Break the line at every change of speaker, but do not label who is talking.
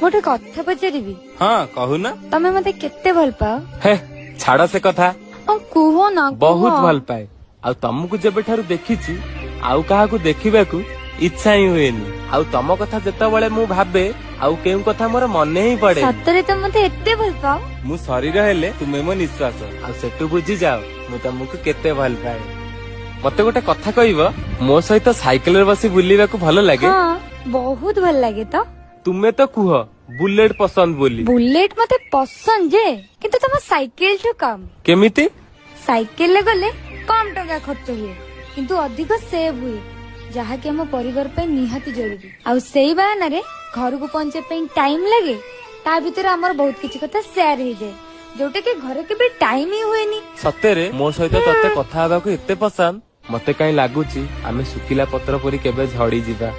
गोटे कथा पचारिबी
हाँ कहूना
तमे मते केते भल पाओ
हे छाड़ से कथा
कुह ना
बहुत भल पाए आउ तुमको जेबे ठारू देखिछि आउ काहाकू देखिबाकू इच्छा ही हुएनी आउ तम कथा जेतेबेले मु भाबे आउ केउ कथा मोर मने ही पड़े
सतरे तो मते एते भल पाओ
मु शरीर हेले तुमे मो निश्वास आउ सेटू बुझी जाओ मु तुमको केते भल पाए मते गोटे कथा कहबो मो सहित साइकिल रे बसी बुलीबाकू भलो लागे
हाँ बहुत भल लागे तो
तुमे तो कुह बुलेट पसंद बोली
बुलेट मते पसंद जे किंतु तम साइकिल ठू कम
केमिति
साइकिल ले गले कम टका खर्च हुए किंतु अधिक सेव हुए जहा कि हम परिवार पे निहाती जरूरी आउ सेई बहाना रे घर को पहुंचे पे टाइम लगे ता भीतर हमर बहुत किछि कथा शेयर हो जाए जोटा कि घर के भी टाइम ही हुएनी
सतेरे मो सहित तते कथा हबाकू एते पसंद मते काई लागुची आमे सुखिला पत्र परी केबे झड़ी जिबा